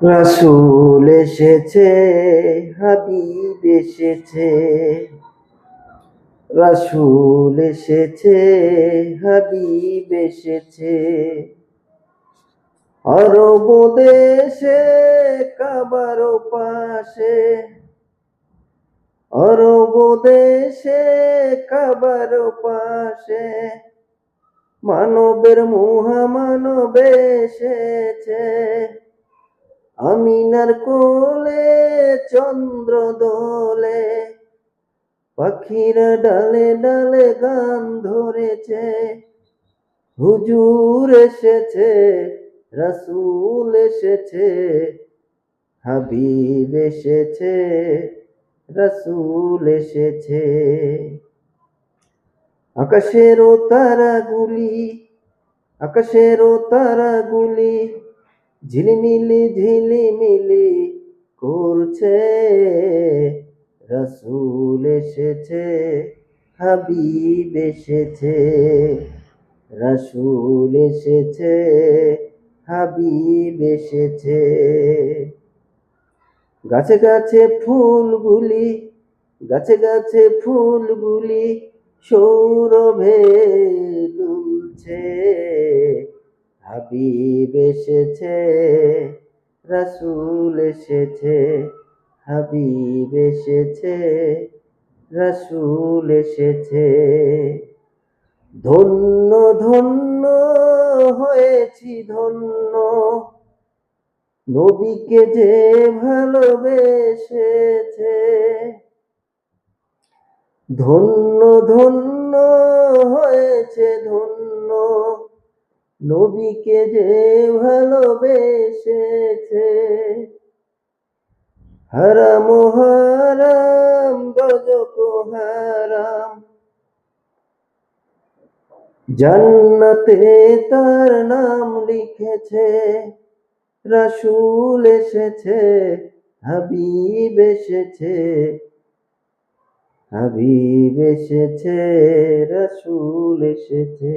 রাসূল এসেছে, হাবিব এসেছে, রাসূল এসেছে, হাবিব এসেছে। আরব দেশে কাবার পাশে, আরব দেশে কাবার পাশে, মানবের মহামানব এসেছে। আমিনার কোলে চন্দ্র দোলে, পাখিরা ডালে ডালে গান ধরেছে। হুজুর এসেছে, রাসূল এসেছে, হাবিব এসেছে, রাসূল এসেছে। আকাশেরও তারাগুলি, আকাশেরও তারাগুলি ঝিলিমিলি ঝিলিমিলি করছে। রাসূল এসেছে, হাবিব এসেছে, রাসূল এসেছে, হাবিব এসেছে। গাছে গাছে ফুলগুলি, গাছে গাছে ফুলগুলি সৌরভে দুলছে। হাবিব এসেছে, রাসূল এসেছে, হাবিব এসেছে, রাসূল এসেছে। ধন্য ধন্য হয়েছি ধন্য, নবীকে যে ভালোবেসেছে। ধন্য ধন্য হয়েছে ধন্য, নবীকে যে ভালোবেসেছে। হারাম হারাম দোজখ হারাম, জান্নাতে তার নাম লিখেছে। রাসূল এসেছে, হাবিব এসেছে, হাবিব এসেছে, রাসূল এসেছে।